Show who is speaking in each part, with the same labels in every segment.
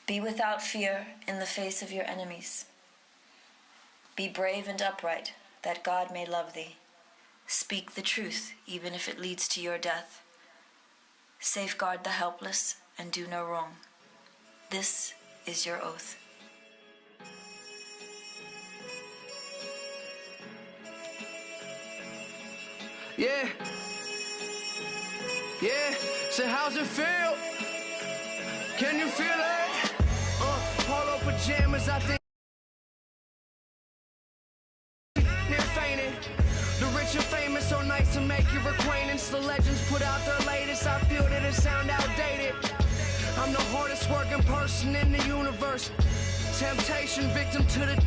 Speaker 1: Be without fear in the face of your enemies. Be brave and upright, that God may love thee. Speak the truth, even if it leads to your death. Safeguard the helpless and do no wrong. This is your oath.
Speaker 2: Yeah. So how's it feel? Can you feel it? Polo pajamas, I think near fainted. The rich and famous, so nice to make your acquaintance. The legends put out their latest, I feel that it sound outdated. I'm the hardest working person in the universe. Temptation, victim to the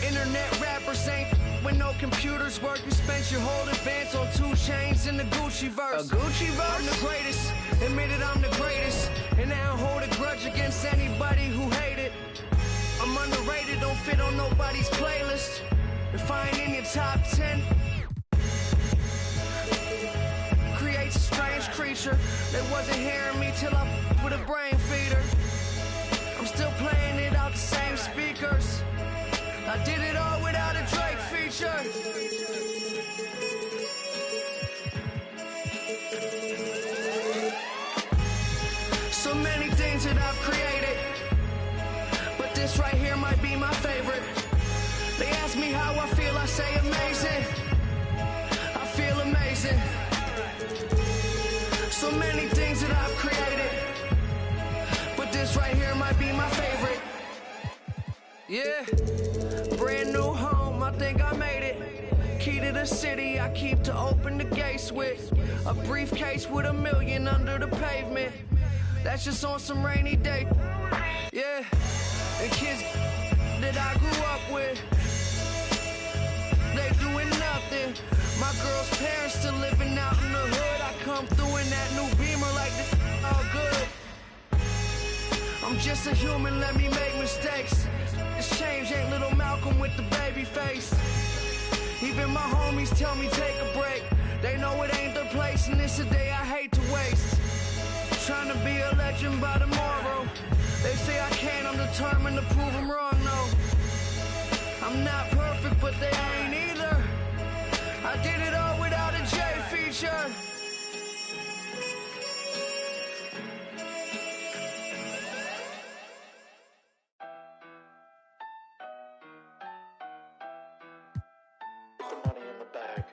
Speaker 2: internet rappers ain't when no computers work. You spent your whole advance on 2 Chainz in the Gucci verse. A Gucci verse? I'm the greatest, admitted I'm the greatest. And I don't hold a grudge against anybody who hate it. I'm underrated, don't fit on nobody's playlist. If I ain't in your top 10, creates a strange creature that wasn't hearing me till I with a brain feeder. I'm still playing it out the same speakers. I did it all without a Drake feature. So many things that I've created, but this right here might be my favorite. They ask me how I feel, I say amazing. I feel amazing. So many things that I've created, but this right here might be my favorite. Yeah, brand new home, I think I made it. Key to the city, I keep to open the gates with. A briefcase with $1 million under the pavement. That's just on some rainy day. Yeah, and kids that I grew up with, they doing nothing. My girl's parents still living out in the hood. I come through in that new Beamer like this all good. I'm just a human, let me make mistakes. This change ain't little Malcolm with the baby face. Even my homies tell me take a break. They know it ain't their place and it's a day I hate to waste. Trying to be a legend by tomorrow. They say I can't, I'm determined to prove them wrong, no. I'm not perfect, but they ain't either. I did it all without a J feature.
Speaker 3: Money in the bag.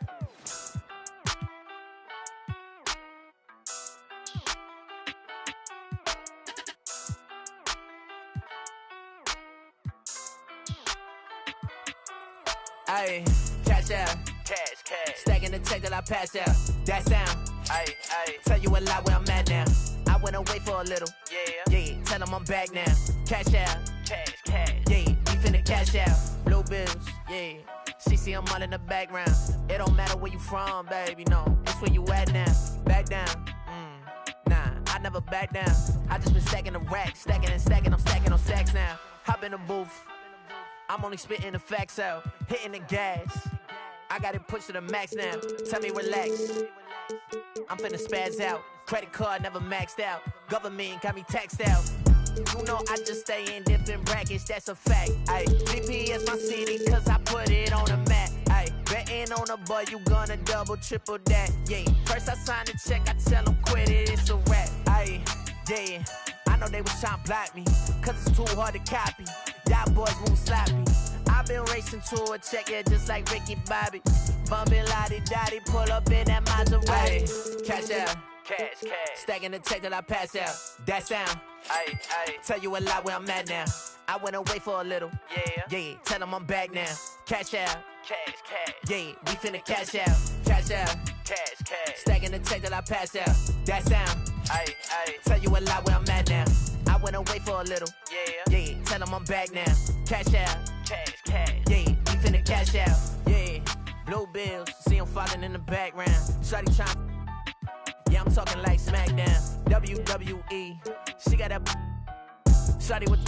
Speaker 2: Ayy, cash out.
Speaker 3: Cash.
Speaker 2: Stacking the check till I pass out. That sound.
Speaker 3: Ayy.
Speaker 2: Tell you a lot where I'm at now. I went away for a little.
Speaker 3: Yeah.
Speaker 2: Tell them I'm back now. Cash out.
Speaker 3: Cash.
Speaker 2: Yeah, we finna cash out. Blue bills. Yeah. CC, I'm all in the background. It don't matter where you from, baby. No, it's where you at now. Back down. Nah, I never back down. I just been stacking the racks. Stacking and stacking. I'm stacking on stacks now. Hop in the booth. I'm only spitting the facts out. Hitting the gas. I got it pushed to the max now. Tell me relax. I'm finna spaz out. Credit card never maxed out. Government got me taxed out. You know I just stay in different brackets, that's a fact. Ay, GPS my city, cause I put it on the map. Ay, betting on a boy, you gonna double, triple that. Yeah, first I sign the check, I tell them quit it, it's a rap. Ay, yeah, I know they was tryna block me, cause it's too hard to copy. Y'all boys move sloppy. I've been racing to a check, yeah, just like Ricky Bobby. Bumpin' lottie-dottie, pull up in that Maserati. Ay, cash out.
Speaker 3: Cash.
Speaker 2: Stacking the check till I pass out. That sound.
Speaker 3: Ayy.
Speaker 2: Tell you a lot where I'm at now. I went away for a little.
Speaker 3: Yeah.
Speaker 2: Tell them I'm back now. Cash out.
Speaker 3: Cash.
Speaker 2: Yeah, we finna cash out. Cash out.
Speaker 3: Cash.
Speaker 2: Stacking the check till I pass out. That sound.
Speaker 3: Ayy.
Speaker 2: Tell you a lot where I'm at now. I went away for a little.
Speaker 3: Yeah.
Speaker 2: Tell them I'm back now. Cash out.
Speaker 3: Cash.
Speaker 2: Yeah, we finna cash out. Yeah, blue bills. See them falling in the background. Shawty tryna. Yeah, I'm talking like SmackDown, WWE. She got that shawty with.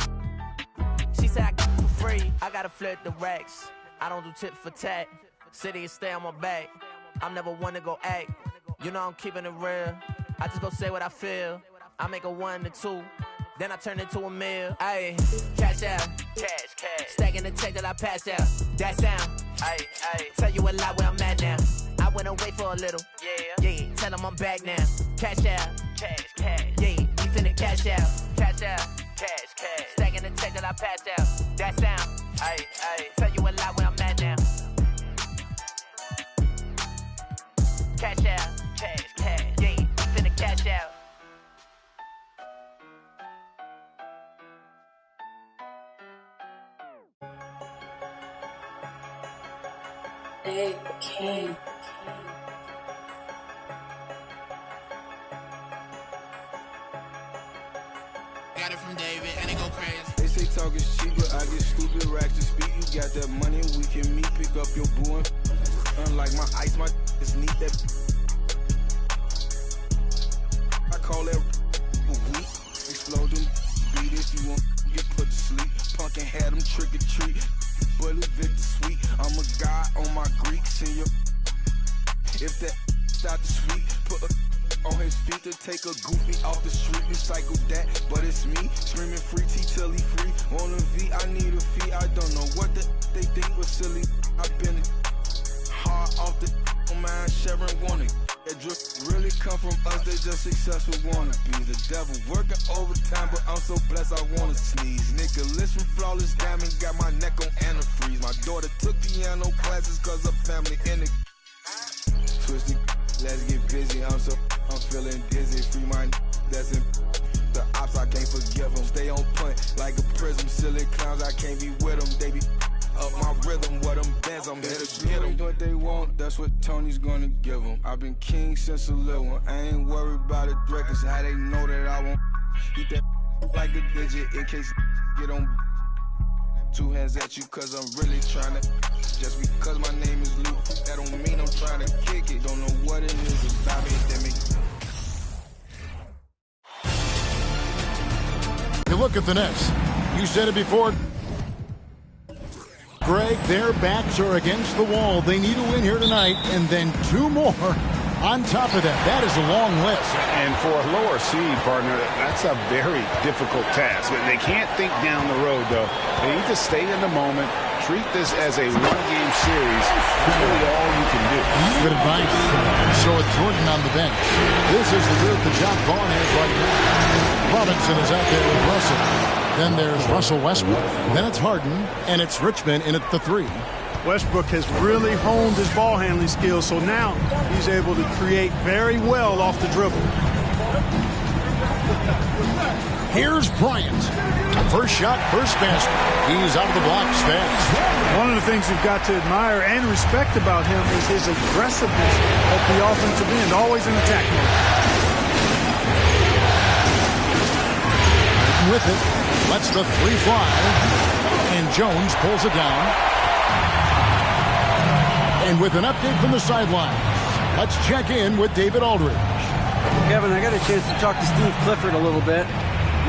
Speaker 2: She said I get it for free. I gotta flirt the racks. I don't do tit for tat. City is stay on my back. I'm never one to go act. You know I'm keeping it real. I just go say what I feel. I make a 1 to 2. then I turn into a meal. Ayy, cash out.
Speaker 3: Cash, cash.
Speaker 2: Stacking the check that I passed out. That sound.
Speaker 3: Ayy, ayy.
Speaker 2: Tell you a lot where I'm at now. I went away for a little.
Speaker 3: Yeah.
Speaker 2: Tell them I'm back now. Cash out.
Speaker 3: Cash, cash.
Speaker 2: We finna cash out. Cash out.
Speaker 3: Cash, cash.
Speaker 2: Stacking the check that I passed out. That sound.
Speaker 3: Ayy, ayy.
Speaker 2: Tell you a lot where I'm at now. Cash out.
Speaker 3: Cash, cash.
Speaker 2: We finna cash out.
Speaker 4: They came.
Speaker 5: Got it from David, and it go crazy.
Speaker 6: They say talk is cheap, but I get stupid racks to speak. You got that money, we can meet, pick up your boo and unlike my ice, my is neat that. I call that weak. Explode them beat if you want get put to sleep. Punkin' had them trick or treat. Bullet Victor sweet. I'm a god on my Greeks and your. If that start to sweet, put a on his feet to take a goofy off the street, recycle that, but it's me, screaming free T till he free, on a V, I need a fee, I don't know what they think was silly, I've been hard off the mind, Sharon wanted, that drip really come from us, they just successful wannabes, the devil working overtime, but I'm so blessed I wanna sneeze, Nicholas from Flawless Diamond, got my neck on antifreeze, my daughter took piano classes cause her family in it, twisted, let's get busy, I'm feeling dizzy, free mind, that's in the ops, I can't forgive them, stay on point like a prism, silly clowns, I can't be with them, they be up my rhythm, what them bands, I'm here to get them, what they want, that's what Tony's gonna give them, I've been king since a little one, I ain't worried about it, records, how they know that I won't eat that like a digit, in case get on two hands at you, cause I'm really trying to, just because my name is Luke, that don't mean I'm trying to kick it, don't know what it is about me, that make.
Speaker 7: You look at the Nets. You said it before. Greg, their backs are against the wall. They need to win here tonight, and then two more on top of that. That is a long list.
Speaker 8: And for a lower seed, partner, that's a very difficult task. They can't think down the road, though. They need to stay in the moment, treat this as a one-game series. That's really all you can do.
Speaker 7: Good advice. So it's Jordan on the bench. This is the group that John Vaughn has right now. Robinson is out there with Russell. Then there's Russell Westbrook. Then it's Harden, and it's Richmond in at the 3.
Speaker 9: Westbrook has really honed his ball handling skills, so now he's able to create very well off the dribble.
Speaker 7: Here's Bryant. First shot, first basket. He's out of the blocks fast.
Speaker 9: One of the things you've got to admire and respect about him is his aggressiveness at the offensive end, always in attack mode.
Speaker 7: With it, lets the 3 fly, and Jones pulls it down. And with an update from the sideline, let's check in with David Aldridge.
Speaker 10: Kevin, I got a chance to talk to Steve Clifford a little bit.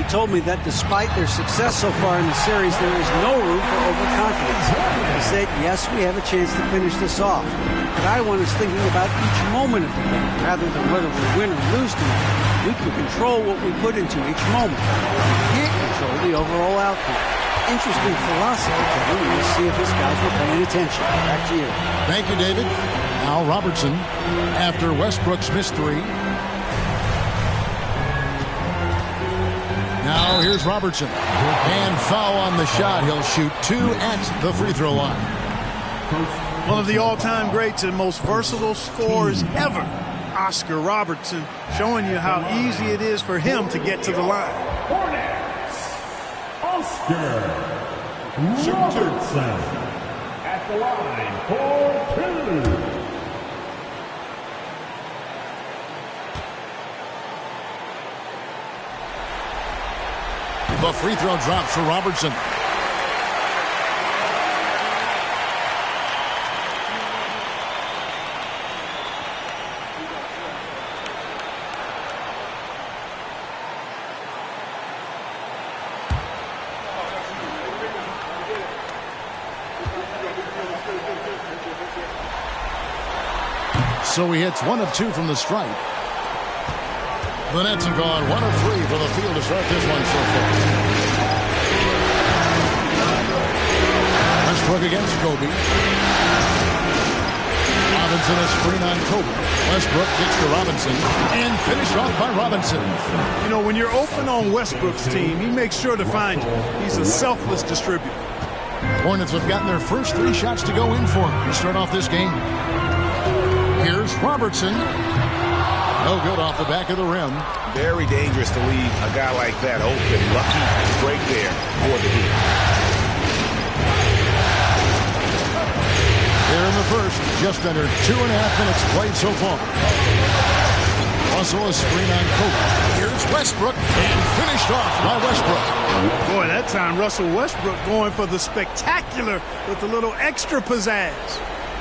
Speaker 10: He told me that despite their success so far in the series, there is no room for overconfidence. He said, yes, we have a chance to finish this off. But I want us thinking about each moment of the game, rather than whether we win or lose tonight. We can control what we put into each moment. We can't control the overall outcome. Interesting philosophy, Kevin. We'll see if his guys were paying attention. Back to you.
Speaker 7: Thank you, David. Now Robertson, after Westbrook's missed 3. Now here's Robertson. And foul on the shot. He'll shoot 2 at the free throw line.
Speaker 9: One of the all-time greats and most versatile scorers ever, Oscar Robertson, showing you how easy it is for him to get to the line.
Speaker 11: Oscar Robertson at the line for 2.
Speaker 7: The free throw drops for Robertson. So he hits 1 of 2 from the stripe. The Nets have gone 1 of 3 for the field to start this one so far. Westbrook against Kobe. Robinson a screen on Kobe. Westbrook kicks to Robinson and finished off by Robinson.
Speaker 9: You know, when you're open on Westbrook's team, he makes sure to find you. He's a selfless distributor.
Speaker 7: Hornets have gotten their first 3 shots to go in for to start off this game. Here's Robertson. No good off the back of the rim.
Speaker 8: Very dangerous to leave a guy like that open. Lucky break there for the Heat.
Speaker 7: Here in the first, just under 2.5 minutes played so far. Russell a screen on Kobe. Here's Westbrook and finished off by Westbrook.
Speaker 9: Boy, that time Russell Westbrook going for the spectacular with a little extra pizzazz.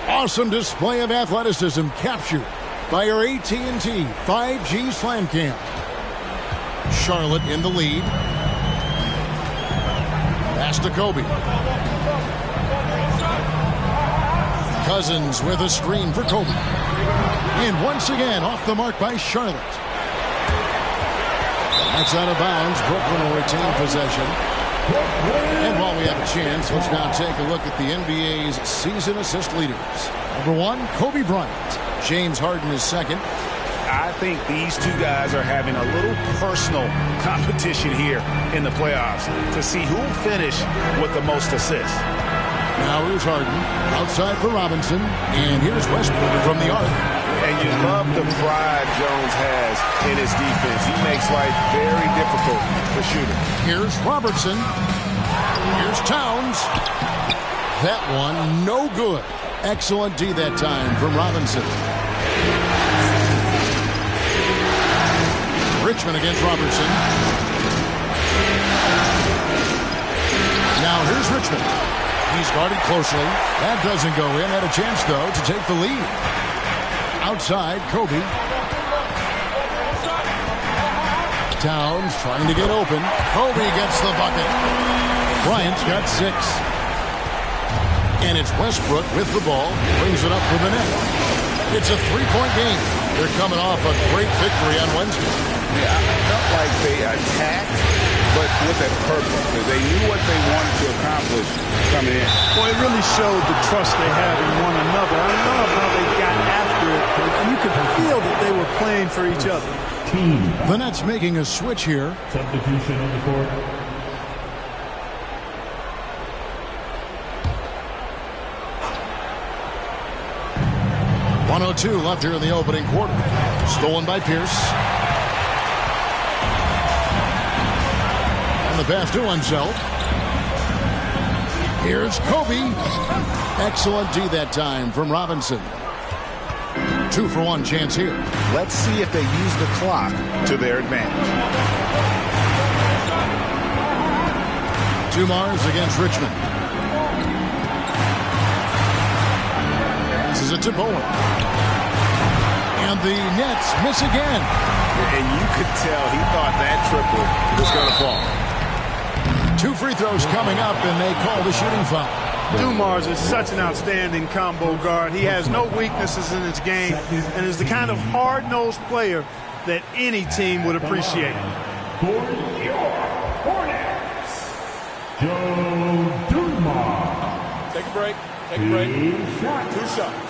Speaker 7: Awesome display of athleticism captured by our AT&T 5G Slam Cam. Charlotte in the lead. Pass to Kobe. Cousins with a screen for Kobe. And once again off the mark by Charlotte. That's out of bounds. Brooklyn will retain possession. And while we have a chance, let's now take a look at the NBA's season assist leaders. Number 1, Kobe Bryant. James Harden is second.
Speaker 8: I think these two guys are having a little personal competition here in the playoffs to see who will finish with the most assists.
Speaker 7: Now here's Harden, outside for Robinson, and here's Westbrook from the arc.
Speaker 8: And you love the pride Jones has in his defense. He makes life very difficult for shooting.
Speaker 7: Here's Robertson. Here's Towns. That one, no good. Excellent D that time from Robinson. Richmond against Robertson. Now here's Richmond. He's guarded closely. That doesn't go in. Had a chance, though, to take the lead. Outside, Kobe. Towns trying to get open. Kobe gets the bucket. Bryant's got 6. And it's Westbrook with the ball. Brings it up for the net. It's a 3-point game. They're coming off a great victory on Wednesday.
Speaker 8: Yeah, I felt like they attacked, but with a purpose. They knew what they wanted to accomplish coming in.
Speaker 9: Well, it really showed the trust they had in one another. I love how they got after it, and you could feel that they were playing for each other.
Speaker 7: The Nets making a switch here.
Speaker 11: Substitution on the court.
Speaker 7: .102 left here in the opening quarter. Stolen by Pierce. And the pass to himself. Here's Kobe. Excellent D that time from Robinson. 2-for-1 chance here.
Speaker 8: Let's see if they use the clock to their advantage.
Speaker 7: Dumars against Richmond. Passes it to Bowen. And the Nets miss again.
Speaker 8: And you could tell he thought that triple was going to fall.
Speaker 7: 2 free throws coming up, and they call the shooting foul.
Speaker 9: Dumars is such an outstanding combo guard. He has no weaknesses in his game and is the kind of hard-nosed player that any team would appreciate.
Speaker 11: For your Hornets, Joe Dumars.
Speaker 12: Take a break. Take a break. 2 shots.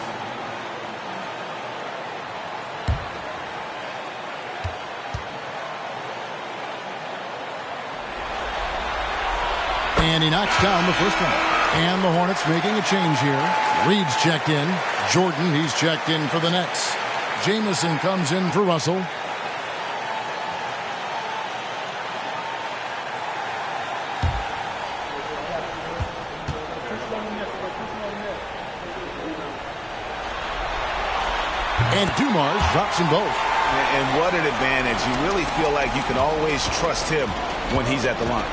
Speaker 7: And he knocks down the first one. And the Hornets making a change here. Reed's checked in. Jordan, he's checked in for the Nets. Jamison comes in for Russell. And Dumars drops them both.
Speaker 8: And what an advantage. You really feel like you can always trust him when he's at the line.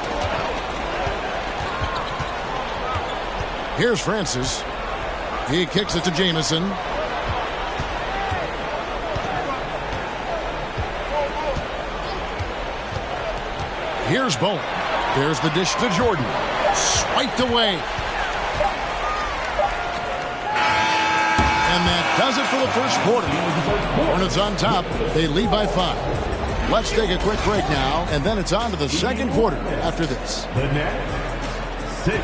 Speaker 7: Here's Francis. He kicks it to Jamison. Here's Bowen. There's the dish to Jordan. Swiped away. And that does it for the first quarter. Hornets on top. They lead by 5. Let's take a quick break now, and then it's on to the second quarter after this.
Speaker 11: The Nets, 6.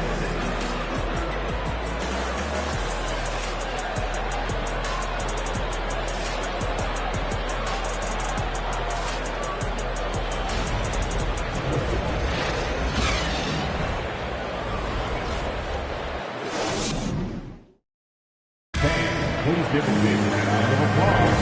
Speaker 11: Please give a big round of applause.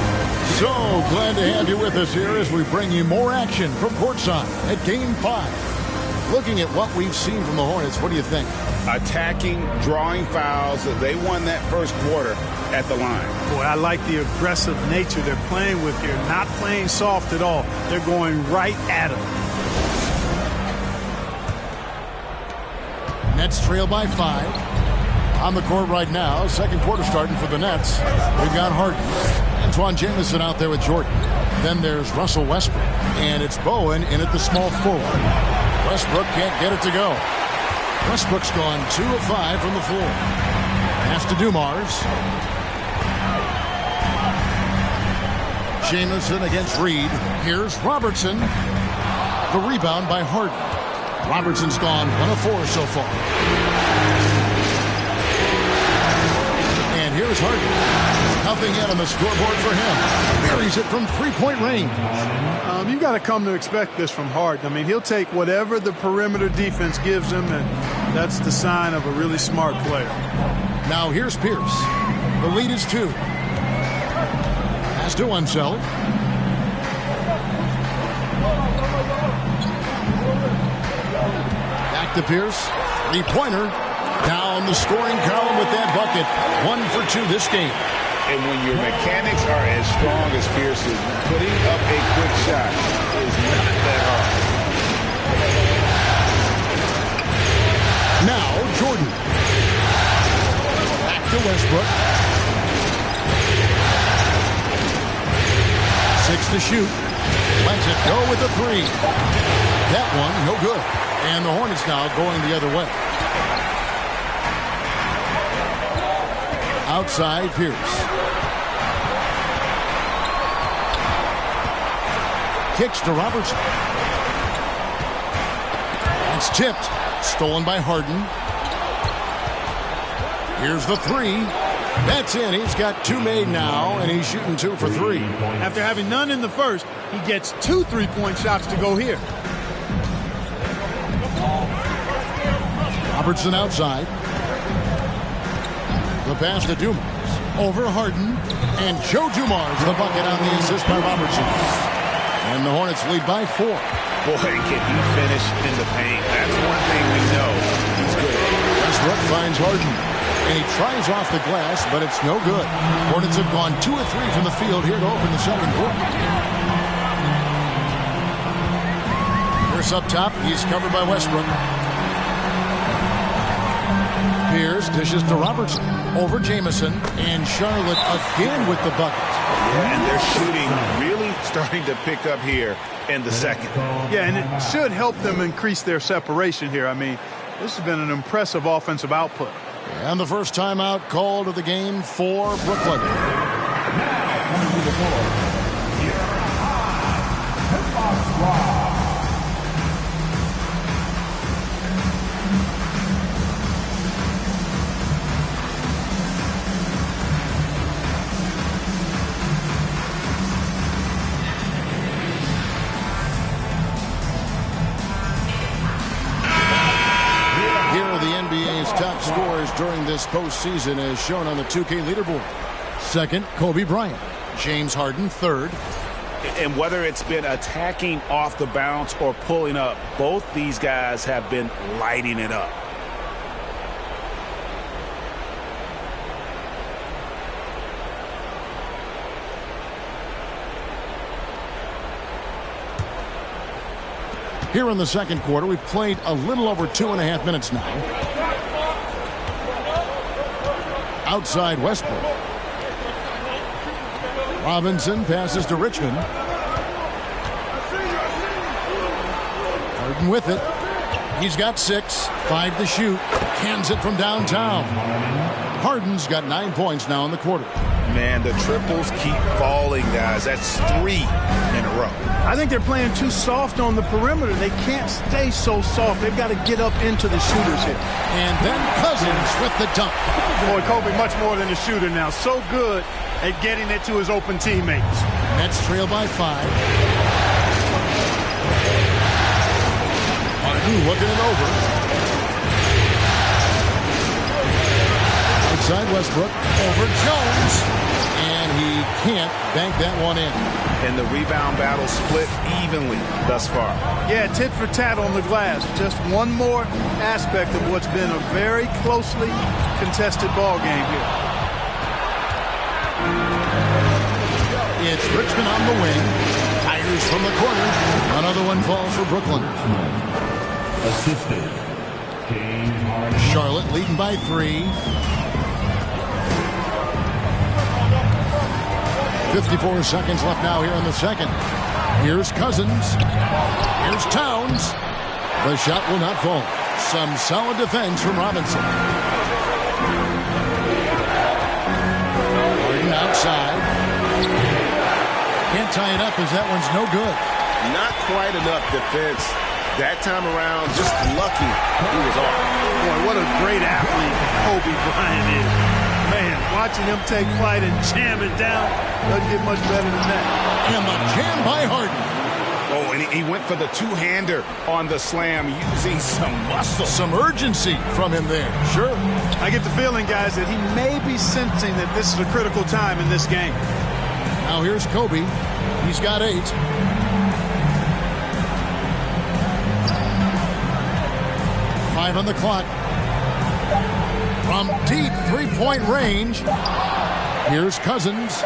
Speaker 7: So glad to have you with us here as we bring you more action from courtside at Game 5. Looking at what we've seen from the Hornets, what do you think?
Speaker 8: Attacking, drawing fouls. They won that first quarter at the line.
Speaker 9: Boy, I like the aggressive nature they're playing with here. Not playing soft at all. They're going right at them.
Speaker 7: Nets trail by 5. On the court right now, second quarter starting for the Nets. We've got Harden. Antoine Jamison out there with Jordan. Then there's Russell Westbrook. And it's Bowen in at the small forward. Westbrook can't get it to go. Westbrook's gone 2 of 5 from the floor. Pass to Dumars. Jamison against Reed. Here's Robertson. The rebound by Harden. Robertson's gone 1 of 4 so far. And here's Harden. Nothing yet on the scoreboard for him. Buries it from three-point range.
Speaker 9: You got to come to expect this from Harden. I mean, he'll take whatever the perimeter defense gives him, and that's the sign of a really smart player.
Speaker 7: Now here's Pierce. The lead is 2. Pass to Unseld. Back to Pierce. Three-pointer. Down the scoring column with that bucket. 1 for 2 this game.
Speaker 8: And when your mechanics are as strong as Pierce's, putting up a quick shot is not that hard.
Speaker 7: Now Jordan. Back to Westbrook. 6 to shoot. Lets it go with a 3. That one, no good. And the Hornets now going the other way. Outside Pierce. Kicks to Robertson. It's tipped. Stolen by Harden. Here's the 3. That's in. He's got 2 made now, and he's shooting 2 for 3.
Speaker 9: After having none in the first, he gets 2 3-point shots to go here.
Speaker 7: Robertson outside. The pass to Dumars. Over Harden. And Joe Dumars, the bucket on the assist by Robertson. And the Hornets lead by 4.
Speaker 8: Boy, can he finish in the paint. That's one thing we know he's good at.
Speaker 7: Westbrook finds Harden. And he tries off the glass, but it's no good. Hornets have gone 2 of 3 from the field here to open the second quarter. Pierce up top. He's covered by Westbrook. Pierce dishes to Robertson. Over Jamison. And Charlotte again with the bucket.
Speaker 8: Yeah, and their shooting really starting to pick up here in the second.
Speaker 9: Yeah, and it should help them increase their separation here. I mean, this has been an impressive offensive output.
Speaker 7: And the first timeout called of the game for Brooklyn.
Speaker 11: Now coming to the floor, here are Hip-Hop Squad.
Speaker 7: Top scorers during this postseason as shown on the 2K leaderboard. Second, Kobe Bryant. James Harden, third.
Speaker 8: And whether it's been attacking off the bounce or pulling up, both these guys have been lighting it up.
Speaker 7: Here in the second quarter, we've played a little over 2.5 minutes now. Outside Westbrook. Robinson passes to Richmond. Harden with it. He's got 6, 5 to shoot. Cans it from downtown. Harden's got 9 points now in the quarter.
Speaker 8: Man, the triples keep falling, guys. That's 3 in a row.
Speaker 9: I think they're playing too soft on the perimeter. They can't stay so soft. They've got to get up into the shooters here.
Speaker 7: And then Cousins with the dunk.
Speaker 9: Boy, Kobe much more than a shooter now. So good at getting it to his open teammates.
Speaker 7: Nets trail by 5. Harden looking it over. Outside Westbrook over Jones. And he can't bank that one in.
Speaker 8: And the rebound battle split evenly thus far.
Speaker 9: Yeah, tit for tat on the glass. Just one more aspect of what's been a very closely contested ball game here.
Speaker 7: It's Richmond on the wing. Tigers from the corner. Another one falls for Brooklyn.
Speaker 11: Assisted. James Harden.
Speaker 7: Charlotte leading by 3. 54 seconds left now here in the second. Here's Cousins. Here's Towns. The shot will not fall. Some solid defense from Robinson. Harden outside. Can't tie it up as that one's no good.
Speaker 8: Not quite enough defense. That time around, just lucky he was off.
Speaker 9: Boy, what a great athlete Kobe Bryant is. Man, watching him take flight and jam it down doesn't get much better than that.
Speaker 7: And the jam by Harden.
Speaker 8: Oh, and he went for the two-hander on the slam, using some muscle.
Speaker 7: Some urgency from him there, sure.
Speaker 9: I get the feeling, guys, that he may be sensing that this is a critical time in this game.
Speaker 7: Now here's Kobe. He's got 8. Five on the clock. From deep three-point range, here's Cousins.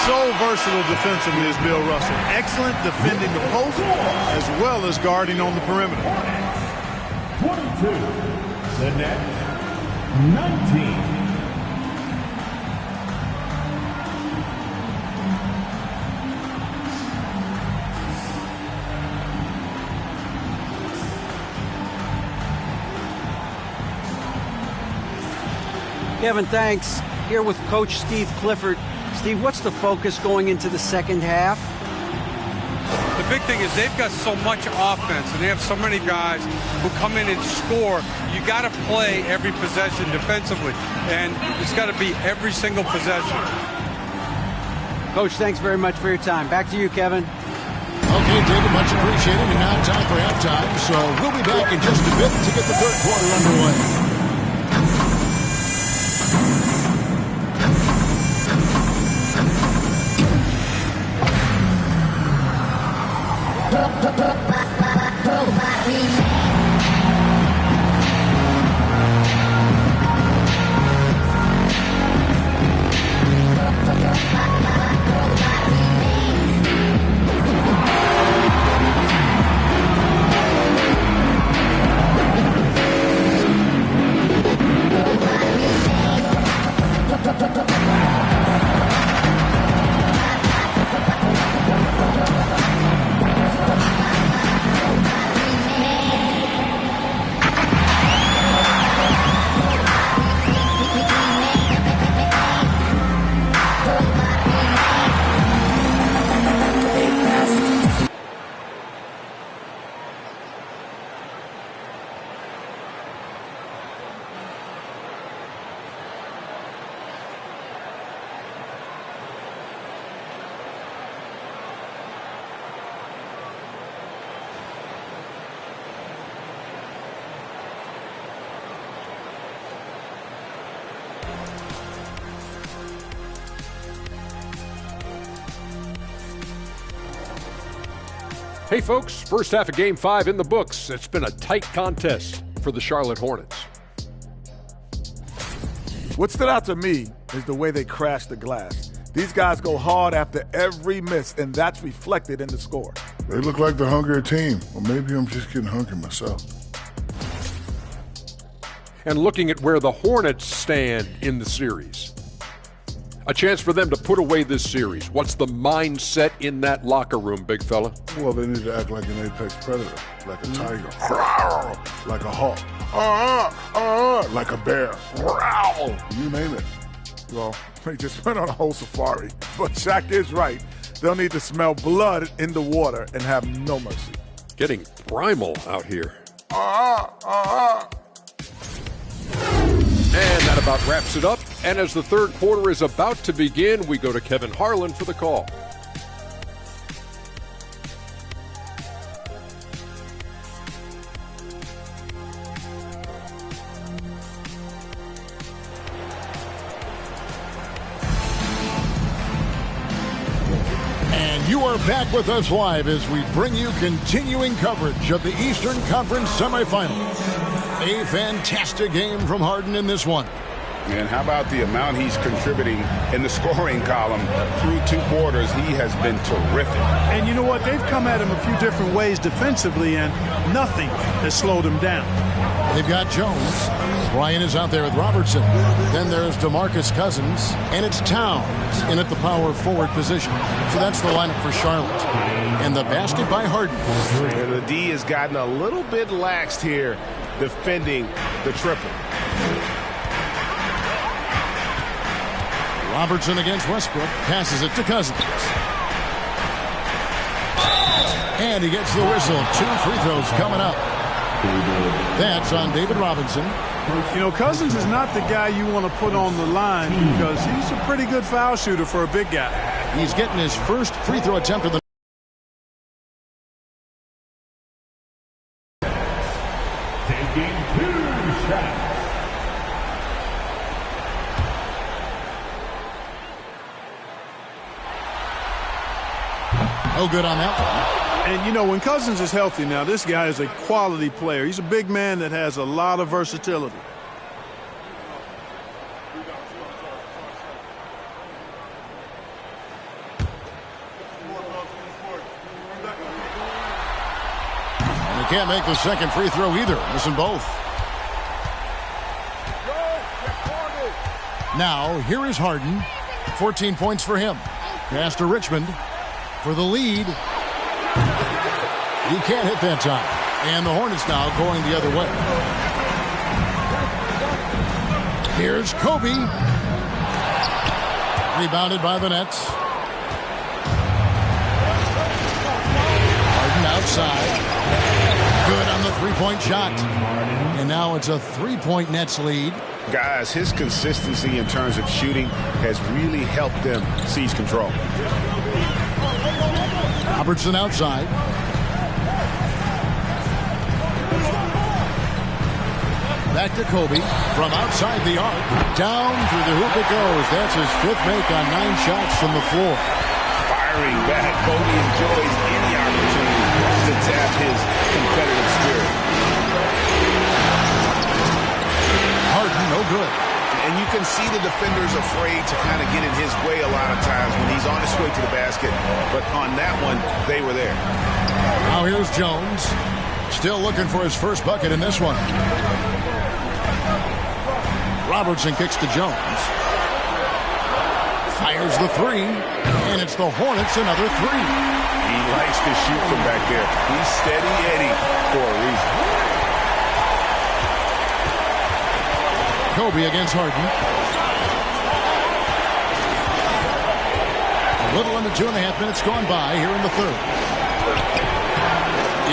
Speaker 9: So versatile defensively is Bill Russell. Excellent defending the post as well as guarding on the perimeter.
Speaker 11: 22. The Nets, 19.
Speaker 10: Kevin, thanks. Here with Coach Steve Clifford. Steve, what's the focus going into the second half?
Speaker 13: The big thing is they've got so much offense, and they have so many guys who come in and score. You got to play every possession defensively, and it's got to be every single possession.
Speaker 10: Coach, thanks very much for your time. Back to you, Kevin.
Speaker 7: Okay, David, much appreciated. And now time for halftime. So we'll be back in just a bit to get the third quarter underway.
Speaker 14: Hey folks, first half of Game 5 in the books. It's been a tight contest for the Charlotte Hornets.
Speaker 12: What stood out to me is the way they crashed the glass. These guys go hard after every miss, and that's reflected in the score.
Speaker 15: They look like the hungrier team, or maybe I'm just getting hungry myself.
Speaker 14: And looking at where the Hornets stand in the series. A chance for them to put away this series. What's the mindset in that locker room, big fella?
Speaker 15: Well, they need to act like an apex predator, like a tiger, like a hawk, like a bear, you name it.
Speaker 12: Well, they just went on a whole safari. But Shaq is right. They'll need to smell blood in the water and have no mercy.
Speaker 14: Getting primal out here. And that about wraps it up. And as the third quarter is about to begin, we go to Kevin Harlan for the call.
Speaker 7: And you are back with us live as we bring you continuing coverage of the Eastern Conference semifinals. A fantastic game from Harden in this one.
Speaker 8: And how about the amount he's contributing in the scoring column through 2 quarters? He has been terrific.
Speaker 9: And you know what? They've come at him a few different ways defensively, and nothing has slowed him down.
Speaker 7: They've got Jones. Ryan is out there with Robertson. Then there's DeMarcus Cousins, and it's Towns in at the power forward position. So that's the lineup for Charlotte. And the basket by Harden.
Speaker 8: And the D has gotten a little bit laxed here defending the triple.
Speaker 7: Robertson against Westbrook, passes it to Cousins. And he gets the whistle. 2 free throws coming up. That's on David Robinson.
Speaker 9: You know, Cousins is not the guy you want to put on the line because he's a pretty good foul shooter for a big guy.
Speaker 7: He's getting his first free throw attempt of the
Speaker 11: Taking 2 shots.
Speaker 7: No good on that one.
Speaker 9: And, you know, when Cousins is healthy now, this guy is a quality player. He's a big man that has a lot of versatility.
Speaker 7: And he can't make the second free throw either. Missing both. Now, here is Harden. 14 points for him. Pass to Richmond for the lead. He can't hit that time. And the Hornets now going the other way. Here's Kobe. Rebounded by the Nets. Harden outside. Good on the three-point shot. And now it's a 3-point Nets lead.
Speaker 8: Guys, his consistency in terms of shooting has really helped them seize control.
Speaker 7: Robertson outside. Back to Kobe from outside the arc. Down through the hoop it goes. That's his 5th make on 9 shots from the floor.
Speaker 8: Firing back. Kobe enjoys any opportunity to tap his competitive spirit.
Speaker 7: Harden, no good.
Speaker 8: And you can see the defenders afraid to kind of get in his way a lot of times when he's on his way to the basket. But on that one, they were there.
Speaker 7: Now here's Jones. Still looking for his first bucket in this one. Robertson kicks to Jones. Fires the 3. And it's the Hornets another 3.
Speaker 8: He likes to shoot from back there. He's steady Eddie for a reason.
Speaker 7: Kobe against Harden. A little under 2.5 minutes gone by here in the third.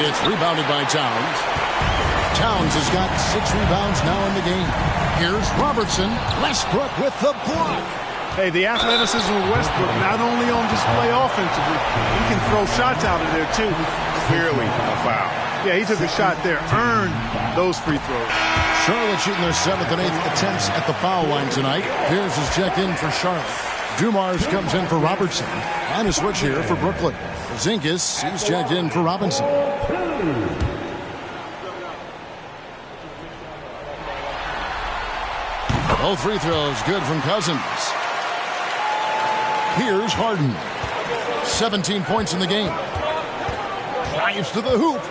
Speaker 7: It's rebounded by Towns. Towns has got 6 rebounds now in the game. Here's Robertson. Westbrook with the block.
Speaker 9: Hey, the athleticism of Westbrook not only on display offensively, he can throw shots out of there too.
Speaker 8: Clearly a foul.
Speaker 9: Yeah, he took a shot there, earned those free throws.
Speaker 7: Charlotte shooting their 7th and 8th attempts at the foul line tonight. Pierce is checked in for Charlotte. Dumars comes in for Robertson. And a switch here for Brooklyn. Zinkis, he's checked in for Robinson. Both free throws good from Cousins. Here's Harden. 17 points in the game. Drives to the hoop.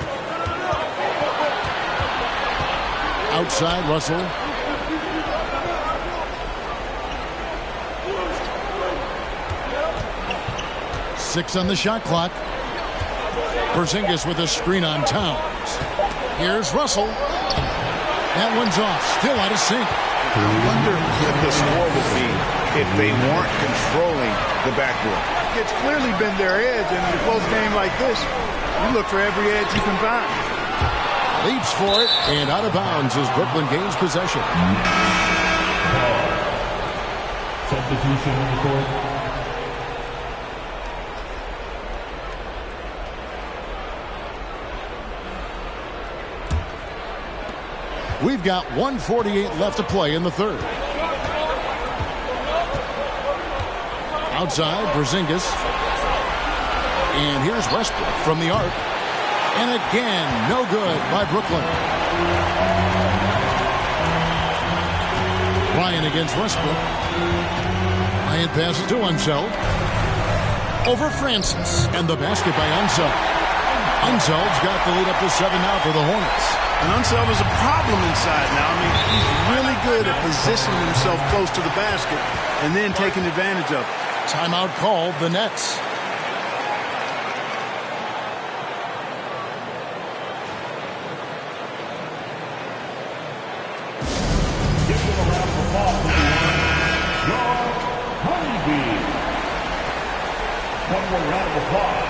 Speaker 7: Outside, Russell. Six on the shot clock. Porzingis with a screen on Towns. Here's Russell. That one's off. Still out of sync.
Speaker 8: I wonder what the score would be if they weren't controlling the backboard.
Speaker 9: It's clearly been their edge, and in a close game like this, you look for every edge you can find.
Speaker 7: Leaps for it, and out of bounds as Brooklyn gains possession.
Speaker 11: Substitution on the court.
Speaker 7: We've got 1:48 left to play in the third. Outside, Porzingis. And here's Westbrook from the arc. And again, no good by Brooklyn. Ryan against Westbrook. Ryan passes to Unseld. Over Francis. And the basket by Unseld. Unseld's got the lead up to 7 now for the Hornets.
Speaker 9: And Unseld is a problem inside now. I mean, he's really good at positioning himself close to the basket and then taking advantage of it.
Speaker 7: Timeout called, the Nets.
Speaker 11: Give them a round of applause for your Honeybee. One more round of applause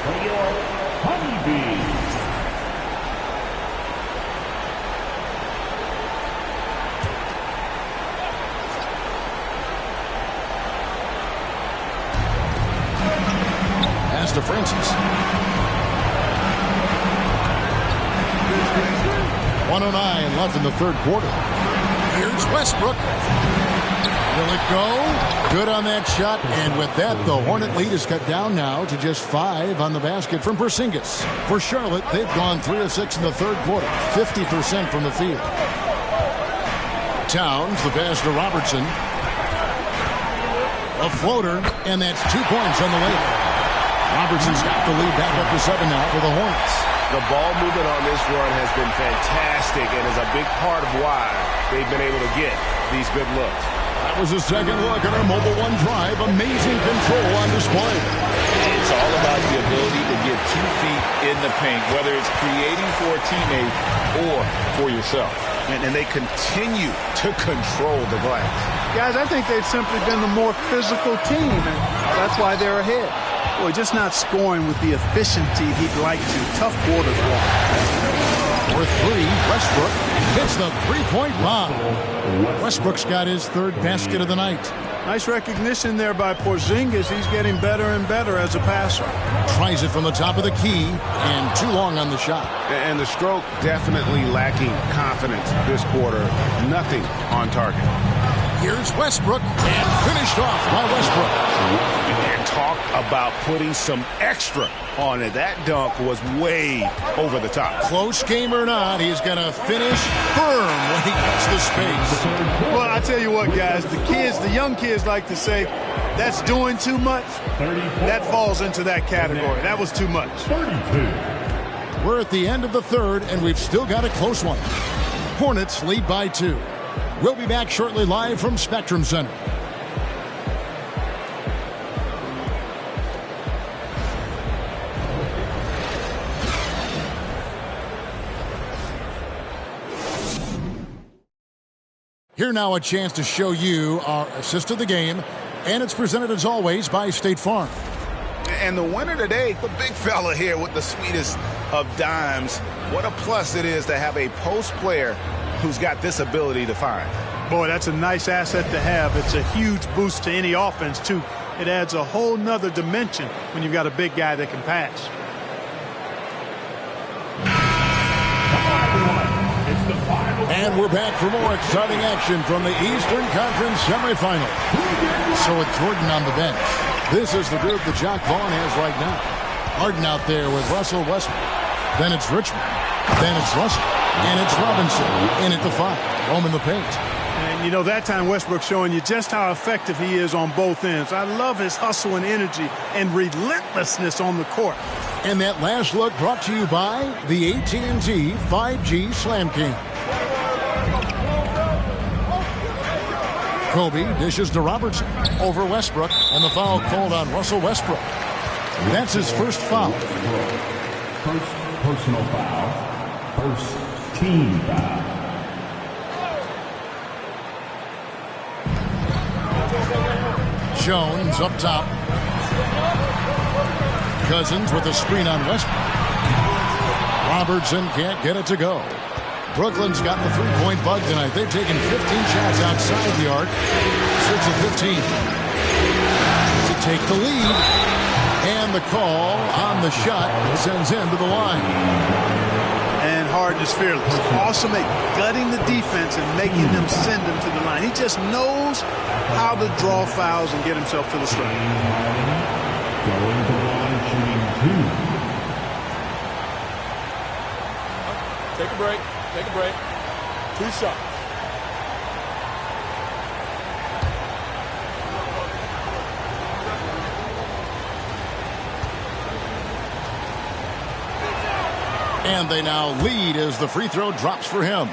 Speaker 11: for your Honeybee.
Speaker 7: To Francis. 1:09 left in the third quarter. Here's Westbrook. Will it go? Good on that shot. And with that, the Hornet lead is cut down now to just 5 on the basket from Porzingis. For Charlotte, they've gone 3 of 6 in the third quarter. 50% from the field. Towns, the pass to Robertson. A floater, and that's 2 points on the layup. Robertson's got the lead back up to 7 now for the Hornets.
Speaker 8: The ball movement on this run has been fantastic and is a big part of why they've been able to get these good looks.
Speaker 7: That was a second look at our Mobile One drive. Amazing control on display.
Speaker 16: It's all about the ability to get 2 feet in the paint, whether it's creating for a teammate or for yourself.
Speaker 8: And they continue to control the glass.
Speaker 9: Guys, I think they've simply been the more physical team, and that's why they're ahead. Boy, just not scoring with the efficiency he'd like to. Tough quarter for him.
Speaker 7: For 3, Westbrook hits the three-point bomb. Westbrook's got his third basket of the night.
Speaker 9: Nice recognition there by Porzingis. He's getting better and better as a passer.
Speaker 7: Tries it from the top of the key, and too long on the shot.
Speaker 8: And the stroke definitely lacking confidence this quarter. Nothing on target.
Speaker 7: Here's Westbrook, and finished off by Westbrook.
Speaker 8: And talk about putting some extra on it. That dunk was way over the top.
Speaker 7: Close game or not, he's going to finish firm when he gets the space.
Speaker 9: Well, I tell you what, guys, the young kids like to say, that's doing too much. That falls into that category. That was too much.
Speaker 11: 32.
Speaker 7: We're at the end of the third, and we've still got a close one. Hornets lead by 2. We'll be back shortly live from Spectrum Center. Here now a chance to show you our assist of the game, and it's presented as always by State Farm.
Speaker 8: And the winner today, the big fella here with the sweetest of dimes. What a plus it is to have a post player who's got this ability to find.
Speaker 9: Boy, that's a nice asset to have. It's a huge boost to any offense, too. It adds a whole nother dimension when you've got a big guy that can pass.
Speaker 7: And we're back for more exciting action from the Eastern Conference semifinal. So with Jordan on the bench, this is the group that Jacque Vaughn has right now. Harden out there with Russell Westbrook. Then it's Richmond. Then it's Russell. And it's Robinson in at the 5. Roaming the paint.
Speaker 9: And, you know, that time Westbrook showing you just how effective he is on both ends. I love his hustle and energy and relentlessness on the court.
Speaker 7: And that last look brought to you by the AT&T 5G Slam King. Kobe dishes to Robertson over Westbrook, and the foul called on Russell Westbrook. That's his first foul.
Speaker 11: First personal foul. First team foul.
Speaker 7: Jones up top. Cousins with a screen on Westbrook. Robertson can't get it to go. Brooklyn's got the three-point bug tonight. They've taken 15 shots outside the arc. 6 of 15. To take the lead. And the call on the shot sends him to the line.
Speaker 9: And Harden is fearless. Awesome at gutting the defense and making them send him to the line. He just knows how to draw fouls and get himself to the stripe.
Speaker 11: Going to the line, shooting 2.
Speaker 12: Take a break. Take a break. 2 shots.
Speaker 7: And they now lead as the free throw drops for him.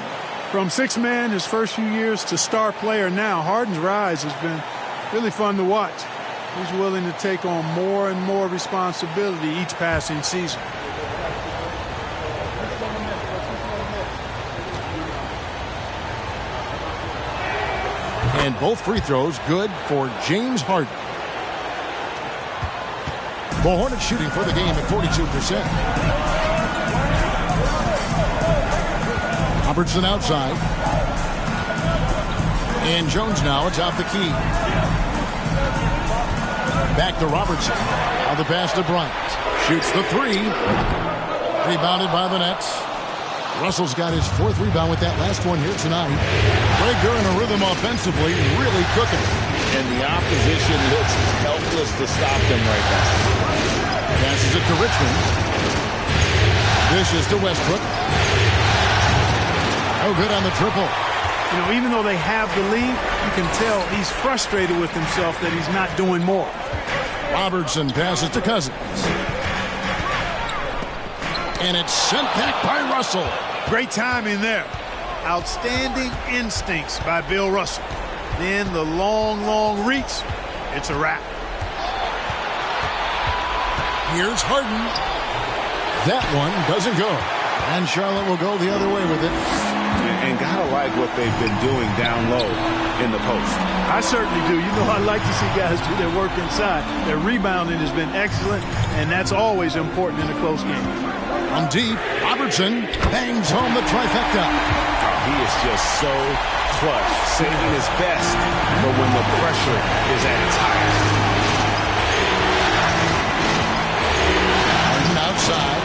Speaker 9: From 6-man his first few years to star player now, Harden's rise has been really fun to watch. He's willing to take on more and more responsibility each passing season.
Speaker 7: And both free throws good for James Harden. The Hornets shooting for the game at 42%. Robertson outside. And Jones now atop the key. Back to Robertson. Now the pass to Bryant. Shoots the three. Rebounded by the Nets. Russell's got his 4th rebound with that last one here tonight. Rager in a rhythm offensively, really cooking.
Speaker 16: And the opposition looks helpless to stop them right now.
Speaker 7: Passes it to Richmond. Dishes to Westbrook. No good on the triple.
Speaker 9: You know, even though they have the lead, you can tell he's frustrated with himself that he's not doing more.
Speaker 7: Robertson passes to Cousins. And it's sent back by Russell.
Speaker 9: Great timing there. Outstanding instincts by Bill Russell. Then the long reach. It's a wrap.
Speaker 7: Here's Harden. That one doesn't go. And Charlotte will go the other way with it.
Speaker 8: And gotta like what they've been doing down low in the post.
Speaker 9: I certainly do. You know, I like to see guys do their work inside. Their rebounding has been excellent, and that's always important in a close game.
Speaker 7: On deep, Robertson bangs home the trifecta.
Speaker 8: He is just so clutch, saving his best for when the pressure is at its highest.
Speaker 7: Harden outside.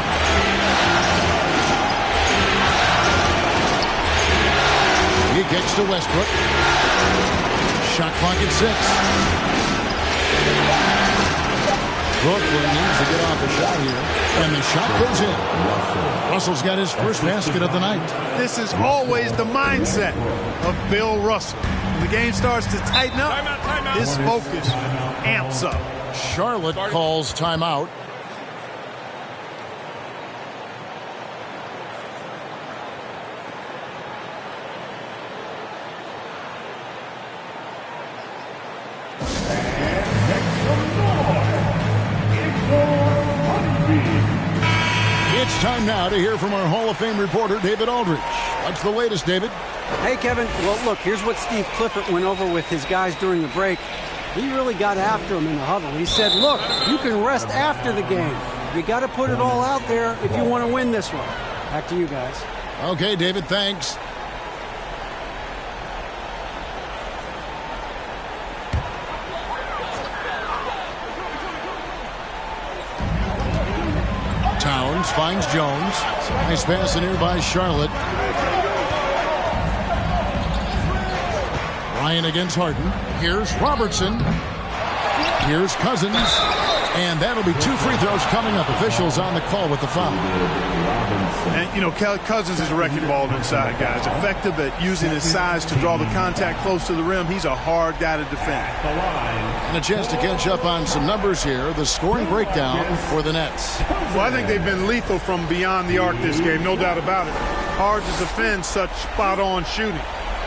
Speaker 7: He gets to Westbrook. Shot clock at 6. Brooklyn needs to get off a shot here. And the shot goes in. Russell's got his first basket of the night.
Speaker 9: This is always the mindset of Bill Russell. When the game starts to tighten up, his focus amps up.
Speaker 7: Charlotte calls timeout. It's time now to hear from our Hall of Fame reporter, David Aldridge. What's the latest, David?
Speaker 10: Hey, Kevin. Well, look, here's what Steve Clifford went over with his guys during the break. He really got after him in the huddle. He said, look, you can rest after the game. You got to put it all out there if you want to win this one. Back to you guys.
Speaker 7: Okay, David, thanks. Towns finds Jones. Nice pass in here by Charlotte. Ryan against Harden. Here's Robertson. Here's Cousins. And that'll be 2 free throws coming up. Officials on the call with the foul.
Speaker 9: And, you know, Cousins is a wrecking ball inside, guys. Effective at using his size to draw the contact close to the rim. He's a hard guy to defend.
Speaker 7: And a chance to catch up on some numbers here. The scoring breakdown for the Nets.
Speaker 9: Well, I think they've been lethal from beyond the arc this game, no doubt about it. Hard to defend such spot-on shooting.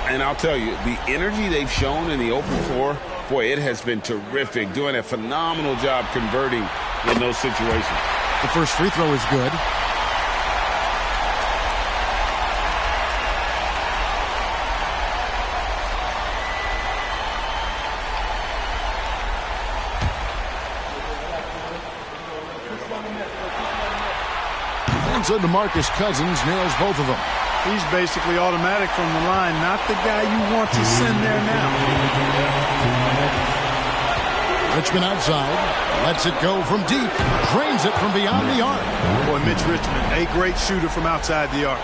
Speaker 8: And I'll tell you, the energy they've shown in the open floor, boy, it has been terrific. Doing a phenomenal job converting in those situations.
Speaker 7: The first free throw is good. And so DeMarcus Cousins nails both of them.
Speaker 9: He's basically automatic from the line, not the guy you want to send there now.
Speaker 7: Richmond outside, lets it go from deep, drains it from beyond the arc.
Speaker 9: Boy, Mitch Richmond, a great shooter from outside the arc.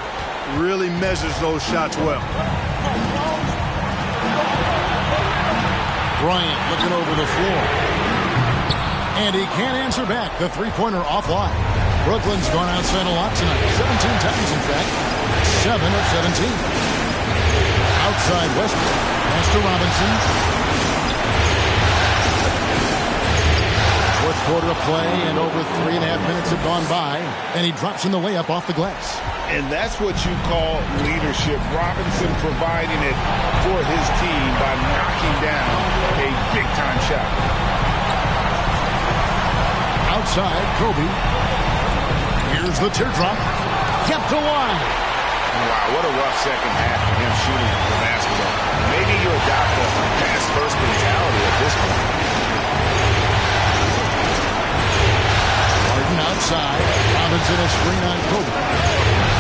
Speaker 9: Really measures those shots well.
Speaker 7: Bryant looking over the floor. And he can't answer back. The three-pointer offline. Brooklyn's gone outside a lot tonight. 17 times, in fact. 7 of 17. Outside Westbrook. Pass to Robinson. Fourth quarter of play, and over 3.5 minutes have gone by. And he drops in the layup off the glass.
Speaker 8: And that's what you call leadership. Robinson providing it for his team by knocking down a big-time shot.
Speaker 7: Outside, Kobe. Here's the teardrop. Kept alive.
Speaker 8: Wow, what a rough second half for him shooting the basketball. Maybe you adopt a pass-first mentality at this point.
Speaker 7: Harden outside. Robinson a screen on Kobe.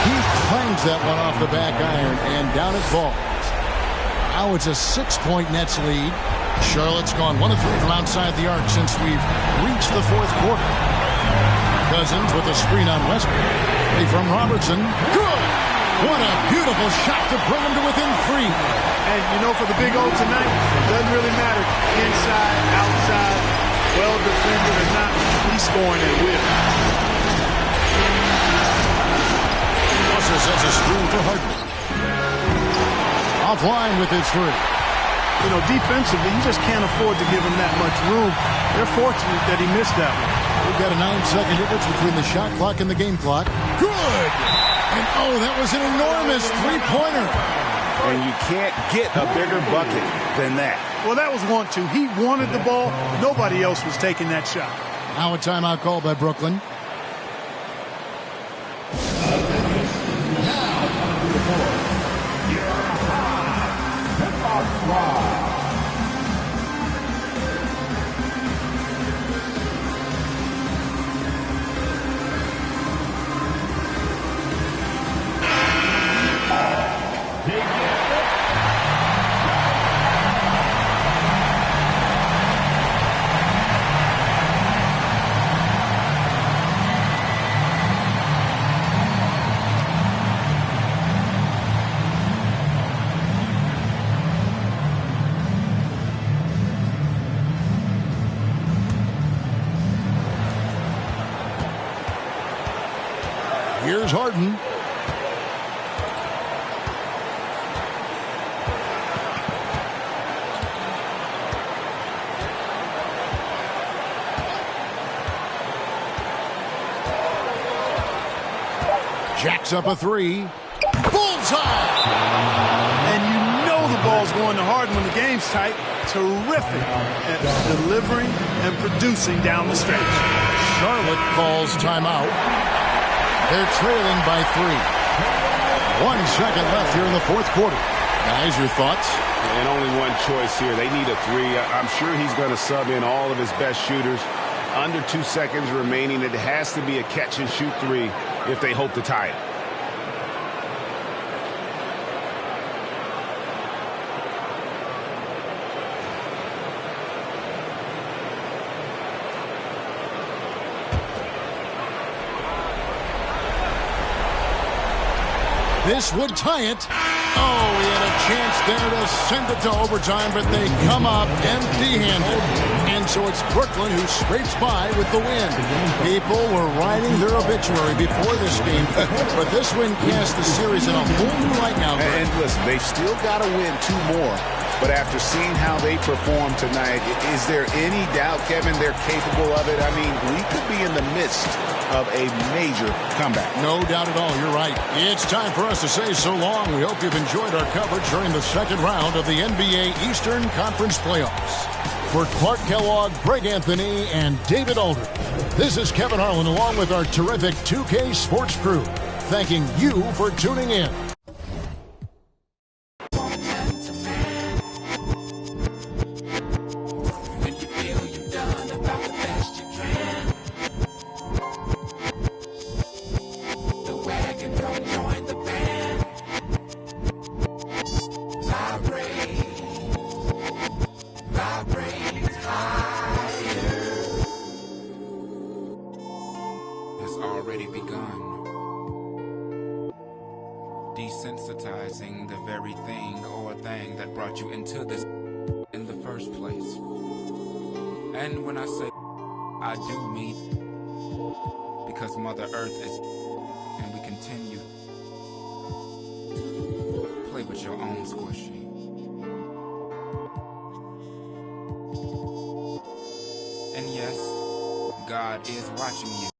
Speaker 7: He clangs that one off the back iron, and down it falls. Now it's a 6-point Nets lead. Charlotte's gone 1 of 3 from outside the arc since we've reached the fourth quarter. Cousins with a screen on Westbrook. Three from Robertson. Good! What a beautiful shot to bring him to within 3.
Speaker 9: And you know, for the Big O tonight, it doesn't really matter. Inside, outside, well defended or not, he's scoring at will.
Speaker 7: Russell sets a screen for Harden. Offline with his 3.
Speaker 9: You know, defensively, you just can't afford to give him that much room. They're fortunate that he missed that one.
Speaker 7: We've got a 9-second difference between the shot clock and the game clock. Good! And oh, that was an enormous three-pointer.
Speaker 8: And you can't get a bigger bucket than that.
Speaker 9: Well, that was 1-2. He wanted the ball. Nobody else was taking that shot.
Speaker 7: Now a timeout called by Brooklyn. Here's Harden. Jacks up a 3. Bullseye!
Speaker 9: And you know the ball's going to Harden when the game's tight. Terrific at delivering and producing down the stretch.
Speaker 7: Charlotte calls timeout. They're trailing by 3. 1 second left here in the fourth quarter. Guys, your thoughts?
Speaker 8: And only one choice here. They need a 3. I'm sure he's going to sub in all of his best shooters. Under 2 seconds remaining. It has to be a catch-and-shoot 3 if they hope to tie it.
Speaker 7: This would tie it. Oh, he had a chance there to send it to overtime, but they come up empty-handed. And so it's Brooklyn who scrapes by with the win. People were writing their obituary before this game, but this win cast the series in a whole new light now.
Speaker 8: And listen, they've still got to win 2 more. But after seeing how they performed tonight, is there any doubt, Kevin, they're capable of it? I mean, we could be in the midst of a major comeback.
Speaker 7: No doubt at all. You're right. It's time for us to say so long. We hope you've enjoyed our coverage during the second round of the NBA Eastern Conference Playoffs. For Clark Kellogg, Greg Anthony, and David Aldridge, this is Kevin Harlan along with our terrific 2K Sports crew, thanking you for tuning in.
Speaker 17: desensitizing the very thing or thing that brought you into this in the first place. And when I say I do mean, because Mother Earth is, and we continue to play with your own squishy. And yes, God is watching you.